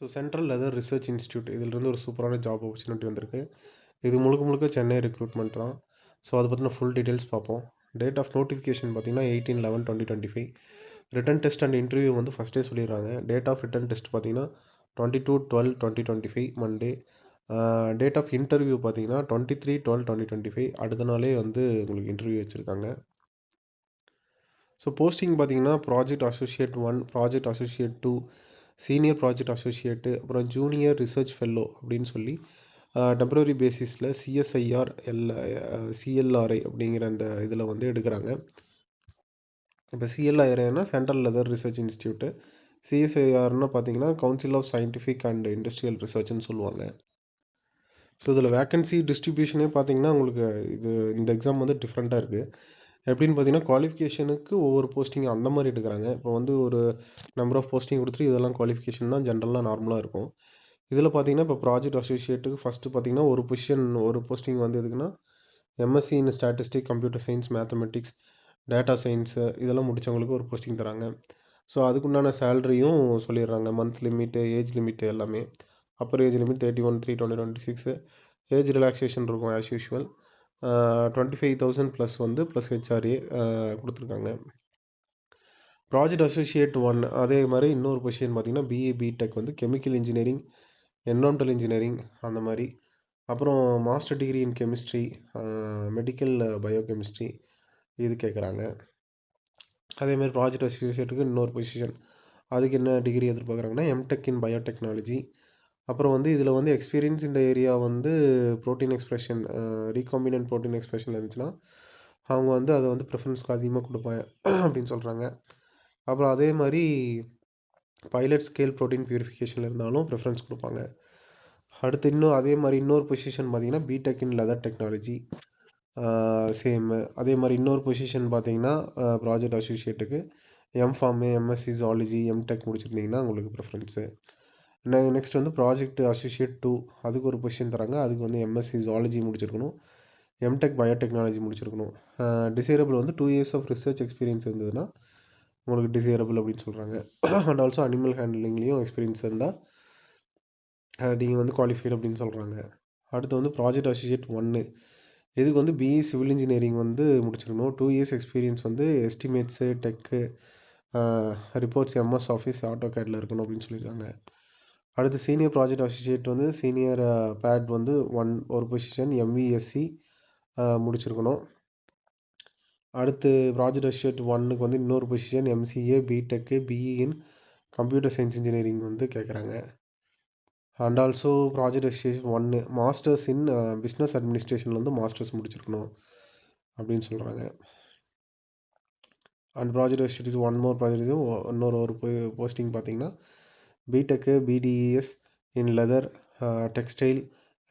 So central leather research institute இதிலிருந்து ஒரு சூப்பரான ஜாப் ஆப்பர்ச்சுனிட்டி வந்திருக்கு. இது முழுக்க முழுக்க சென்னை ரெக்ரூட்மெண்ட் தான். ஸோ அதை பற்றின ஃபுல் டீட்டெயில்ஸ் பார்ப்போம். டேட் ஆஃப் நோட்டிஃபிகேஷன் பார்த்தீங்கன்னா 18/11/2025. ரிட்டன் டெஸ்ட் அண்ட் இன்டர்வியூ வந்து ஃபஸ்ட்டே சொல்லிடுறாங்க. டேட் ஆஃப் ரிட்டன் டெஸ்ட் பார்த்தீங்கன்னா 22/12/2025 மண்டே. டேட் ஆஃப் இன்டர்வியூ பார்த்தீங்கன்னா 23/12/2025 அடுத்த நாளே வந்து உங்களுக்கு இன்டர்வியூ வச்சுருக்காங்க. ஸோ போஸ்டிங் பார்த்தீங்கன்னா project associate 1, project associate 2, senior project associate, அப்புறம் ஜூனியர் ரிசர்ச் ஃபெல்லோ அப்படின்னு சொல்லி டெம்பரரி பேசிஸில் சிஎஸ்ஐஆர் சிஎல்ஆர்ஐ அப்படிங்கிற அந்த இதில் வந்து எடுக்கிறாங்க. இப்போ சிஎல்ஆர்ஐனா சென்ட்ரல் லெதர் ரிசர்ச் இன்ஸ்டியூட்டு, சிஎஸ்ஐஆர்னு பார்த்தீங்கன்னா council of scientific and industrial ரிசர்ச்னு சொல்லுவாங்க. ஸோ இதில் வேக்கன்சி டிஸ்ட்ரிபியூஷனே பார்த்தீங்கன்னா உங்களுக்கு இந்த எக்ஸாம் வந்து டிஃப்ரெண்ட்டாக இருக்குது. எப்படின்னு பார்த்தீங்கன்னா குவாலிஃபிகேஷனுக்கு ஒவ்வொரு போஸ்டிங் அந்த மாதிரி எடுக்கிறாங்க. இப்போ வந்து ஒரு நம்பர் ஆஃப் போஸ்டிங் கொடுத்துட்டு இதெல்லாம் குவாலிஃபிகேஷன் தான் ஜென்ரலாக நார்மலாக இருக்கும். இதில் பார்த்தீங்கன்னா இப்போ ப்ராஜெக்ட் அசோசியேட்டுக்கு ஃபஸ்ட்டு பார்த்தீங்கன்னா ஒரு போஸ்டிங் வந்து எதுக்குன்னா எம்எஸ்சி இன் statistic, computer science, mathematics, data science இதெல்லாம் முடித்தவங்களுக்கு ஒரு போஸ்டிங் தராங்க. ஸோ அதுக்குண்டான சேலரியும் சொல்லிடுறாங்க. மந்த் லிமிட்டு, ஏஜ் லிமிட்டு எல்லாமே. Upper age limit 31/3/2026. Age relaxation இருக்கும் ஆஸ் யூஷுவல். 25,000 ப்ளஸ் வந்து ப்ளஸ் ஹெச்ஆர்ஏ கொடுத்துருக்காங்க. ப்ராஜெக்ட் அசோசியேட் 1 அதே மாதிரி இன்னொரு பொசிஷன் பார்த்திங்கன்னா பிஏ பிடெக் வந்து கெமிக்கல் இன்ஜினியரிங், என்விரான்மெண்டல் இன்ஜினியரிங் அந்த மாதிரி. அப்புறம் master degree in chemistry, medical biochemistry இது கேட்குறாங்க. அதேமாதிரி ப்ராஜெக்ட் அசோசியேட்டுக்கு இன்னொரு பொசிஷன், அதுக்கு என்ன டிகிரி எதிர்பார்க்குறாங்கன்னா எம்டெக் இன் பயோடெக்னாலஜி. அப்புறம் வந்து இதில் வந்து எக்ஸ்பீரியன்ஸ் இந்த ஏரியா வந்து protein expression, recombinant protein expression இருந்துச்சுன்னா அவங்க வந்து அதை வந்து ப்ரிஃபரன்ஸ்க்கு அதிகமாக கொடுப்பாங்க அப்படின்னு சொல்கிறாங்க. அப்புறம் அதே மாதிரி பைலட் ஸ்கேல் ப்ரோட்டீன் பியூரிஃபிகேஷனில் இருந்தாலும் ப்ரிஃபரன்ஸ் கொடுப்பாங்க. அடுத்து இன்னும் அதே மாதிரி இன்னொரு பொசிஷன் பார்த்திங்கன்னா பிடெக் இன் லெதர் டெக்னாலஜி சேமு. அதே மாதிரி இன்னொரு பொசிஷன் பார்த்திங்கன்னா ப்ராஜெக்ட் அசோசியேட்டுக்கு எம்ஃபார்மு, எம்எஸ்சி ஜுவாலஜி, எம்டெக் முடிச்சிருந்தீங்கன்னா உங்களுக்கு ப்ரிஃபரன்ஸு. நெக்ஸ்ட் வந்து ப்ராஜெக்ட் அசோசியேட் 2 அதுக்கு ஒரு பொசிஷன் தராங்க. அதுக்கு வந்து எம்எஸ்சி ஜுவாலஜி முடிச்சிருக்கணும், எம்டெக் பயோடெக்னாலஜி முடிச்சிருக்கணும். டிசைரபிள் வந்து 2 years ஆஃப் ரிசர்ச் எக்ஸ்பீரியன்ஸ் இருந்ததுன்னா உங்களுக்கு டிசைரபிள் அப்படின்னு சொல்கிறாங்க. அண்ட் ஆல்சோ அனிமல் ஹேண்ட்லிங்லேயும் எக்ஸ்பீரியன்ஸ் இருந்தால் நீங்கள் வந்து குவாலிஃபைடு அப்படின்னு சொல்கிறாங்க. அடுத்து வந்து ப்ராஜெக்ட் அசோசியேட் 1 இதுக்கு வந்து பிஇ சிவில் இன்ஜினியரிங் வந்து முடிச்சிருக்கணும். 2 years எக்ஸ்பீரியன்ஸ் வந்து எஸ்டிமேட்ஸு, டெக்கு, ரிப்போர்ட்ஸ், எம்எஸ் ஆஃபீஸ், ஆட்டோகேடில் இருக்கணும் அப்படின்னு சொல்லியிருக்காங்க. அடுத்து சீனியர் ப்ராஜெக்ட் அசோசியேட் வந்து சீனியர் பேட் வந்து ஒரு பொசிஷன் எம்விஎஸ்சி முடிச்சிருக்கணும். அடுத்து ப்ராஜெக்ட் அசோசியேட் 1க்கு வந்து இன்னொரு position MCA, BTech, BE in computer science engineering வந்து கேட்குறாங்க. And also project associate 1 masters in business அட்மினிஸ்ட்ரேஷனில் வந்து மாஸ்டர்ஸ் முடிச்சிருக்கணும் அப்படின்னு சொல்கிறாங்க. And project associate 1 more project ஒரு போஸ்டிங் பார்த்தீங்கன்னா BTech, BDes in leather, textile,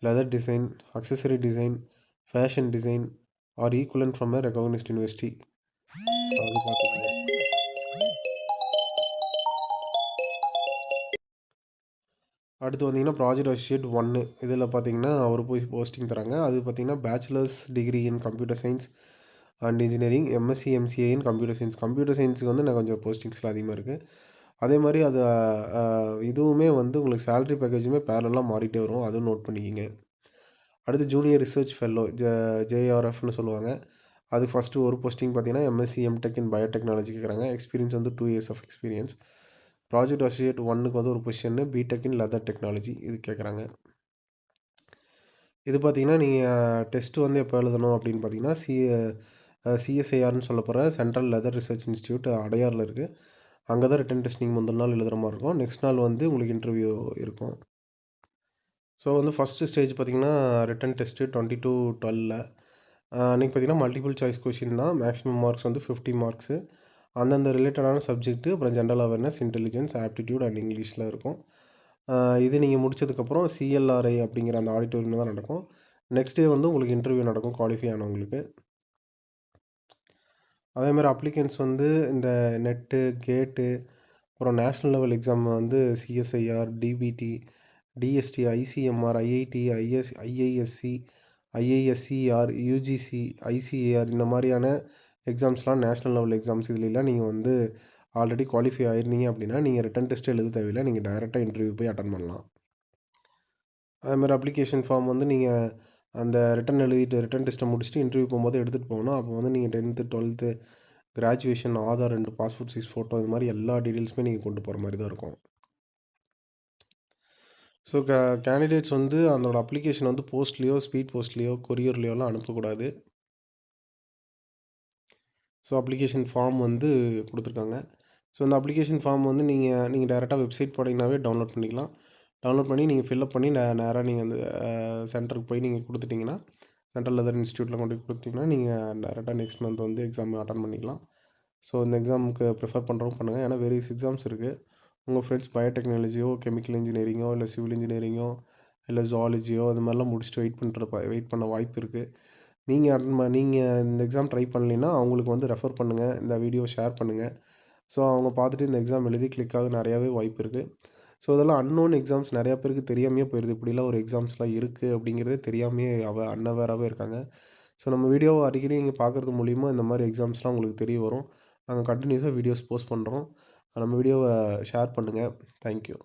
leather design, accessory design, fashion design or equivalent from a recognised university. அது பார்த்துக்கோங்க. அடுத்து வந்தீங்கன்னா ப்ராஜெக்ட் அசோசியேட் 1 இதில் பார்த்தீங்கன்னா ஒரு போஸ்டிங் தராங்க. அது பார்த்தீங்கன்னா bachelors degree in computer science and engineering, MSc MCA in computer science. Computer சயின்ஸுக்கு வந்து நான் கொஞ்சம் போஸ்டிங்ஸ்லாம் அதிகமாக இருக்குது. அதே மாதிரி அது இதுவுமே வந்து உங்களுக்கு சேலரி பேக்கேஜுமே பேரலாக மாறிட்டே வரும், அதுவும் நோட் பண்ணிக்கிங்க. அடுத்து ஜூனியர் ரிசர்ச் ஃபெல்லோ ஜேஆர்எஃப்னு சொல்லுவாங்க. அது ஃபஸ்ட்டு ஒரு போஸ்டிங் பார்த்தீங்கன்னா எம்எஸ்சி எம்டெக் இன் பயோடெக்னாலஜி கேட்குறாங்க. எக்ஸ்பீரியன்ஸ் வந்து 2 years of experience. Project associate 1க்கு வந்து ஒரு பொசிஷன்னு பிடெக் இன் லெதர் டெக்னாலஜி இது கேட்குறாங்க. இது பார்த்தீங்கன்னா நீங்கள் டெஸ்ட்டு வந்து எப்போ எழுதணும் அப்படின்னு பார்த்தீங்கன்னா சிஎஸ்ஐஆர்னு சொல்ல போகிற சென்ட்ரல் லெதர் ரிசர்ச் இன்ஸ்டியூட் அடையாரில் இருக்குது. அங்கே தான் ரிட்டன் டெஸ்ட் நீங்கள் முந்தின நாள் எழுதுகிற மாதிரி இருக்கும். நெக்ஸ்ட் நாள் வந்து உங்களுக்கு இன்டர்வியூ இருக்கும். ஸோ வந்து ஃபஸ்ட்டு ஸ்டேஜ் பார்த்திங்கன்னா ரிட்டன் டெஸ்ட்டு 22/12 அன்றைக்கி பார்த்திங்கன்னா மல்டிபிள் சாய்ஸ் கொஷின் தான். மேக்ஸிமம் மார்க்ஸ் வந்து 50 மார்க்ஸு. அந்தந்த ரிலேட்டடான சப்ஜெக்ட்டு, அப்புறம் general awareness, intelligence, aptitude and இங்கிலீஷில் இருக்கும். இது நீங்கள் முடித்ததுக்கப்புறம் சிஎல்ஆர்ஐ அப்படிங்கிற அந்த ஆடிட்டோரியம் தான் நடக்கும். நெக்ஸ்ட் டே வந்து உங்களுக்கு இன்டர்வியூ நடக்கும் குவாலிஃபை ஆனவங்களுக்கு. அதேமாதிரி அப்ளிகன்ஸ் வந்து இந்த நெட்டு, கேட்டு, அப்புறம் நேஷ்னல் லெவல் எக்ஸாம் வந்து CSIR, DBT, DST, ICMR, IIT, IISc, IISCR, UGC, ICAR இந்த மாதிரியான எக்ஸாம்ஸ்லாம் நேஷ்னல் லெவல் எக்ஸாம்ஸ். இதுலலாம் நீங்கள் வந்து ஆல்ரெடி குவாலிஃபை ஆயிருந்தீங்க அப்படின்னா நீங்கள் ரிட்டன் டெஸ்ட் எழுத தேவையில்லை, நீங்கள் டைரெக்டாக இன்டர்வியூ போய் அட்டன் பண்ணலாம். அதுமாதிரி அப்ளிகேஷன் ஃபார்ம் வந்து நீங்கள் அந்த ரிட்டன் டெஸ்ட்டை முடிச்சுட்டு இன்டர்வியூ போகும்போது எடுத்துகிட்டு போகணும். அப்போ வந்து நீங்கள் 10th 12th graduation, Aadhaar 2 passport size photo, இது மாதிரி எல்லா டீட்டெயில்ஸுமே நீங்கள் கொண்டு போகிற மாதிரி தான் இருக்கும். ஸோ கேண்டிடேட்ஸ் வந்து அதோட அப்ளிகேஷன் வந்து போஸ்ட்லேயோ, ஸ்பீட் போஸ்ட்லேயோ, கொரியர்லேயோலாம் அனுப்பக்கூடாது. ஸோ அப்ளிகேஷன் ஃபார்ம் வந்து கொடுத்துருக்காங்க. ஸோ அந்த அப்ளிகேஷன் ஃபார்ம் வந்து நீங்கள் டேரெக்டாக வெப்சைட் போனீங்கன்னாவே டவுன்லோட் பண்ணிக்கலாம். டவுன்லோட் பண்ணி நீங்கள் ஃபில்அப் பண்ணி நேராக நீங்கள் அந்த சென்டருக்கு போய் நீங்கள் கொடுத்துட்டிங்கன்னா, சென்ட்ரல் லெதர் இன்ஸ்டியூட்டில் கொண்டு போய் கொடுத்தீங்கன்னா, நீங்கள் டேரெக்டாக நெக்ஸ்ட் மந்த் வந்து எக்ஸாம் அட்டன் பண்ணிக்கலாம். ஸோ இந்த எக்ஸாமுக்கு ப்ரிஃபர் பண்ணுறவங்க பண்ணுங்கள். ஏன்னா வேரியஸ் எக்ஸாம்ஸ் இருக்குது. உங்கள் ஃப்ரெண்ட்ஸ் பயோடெக்னாலஜியோ, கெமிக்கல் இன்ஜினியரிங்கோ, இல்லை சிவில் இன்ஜினியரிங்கோ, இல்லை ஜுவாலஜியோ அது மாதிரிலாம் முடிச்சுட்டு வெயிட் பண்ண வாய்ப்பு இருக்குது. நீங்கள் இந்த எக்ஸாம் ட்ரை பண்ணலைன்னா அவங்களுக்கு வந்து ரெஃபர் பண்ணுங்கள், இந்த வீடியோ ஷேர் பண்ணுங்கள். ஸோ அவங்க பார்த்துட்டு இந்த எக்ஸாம் எழுதி கிளிக் ஆக நிறையாவே வாய்ப்பு இருக்குது. ஸோ இதெல்லாம் அன்னோன் எக்ஸாம்ஸ், நிறையா பேருக்கு தெரியாமையே போயிடுது. இப்படிலாம் ஒரு எக்ஸாம்ஸ்லாம் இருக்குது அப்படிங்கிறதே தெரியாமையே அன்அவேராகவே இருக்காங்க. ஸோ நம்ம வீடியோவை அடிக்கடி நீங்கள் பார்க்குறது மூலிமா இந்த மாதிரி எக்ஸாம்ஸ்லாம் உங்களுக்கு தெரிய வரும். நாங்கள் கண்டினியூஸாக வீடியோஸ் போஸ்ட் பண்ணுறோம். நம்ம வீடியோவை ஷேர் பண்ணுங்கள். தேங்க்யூ.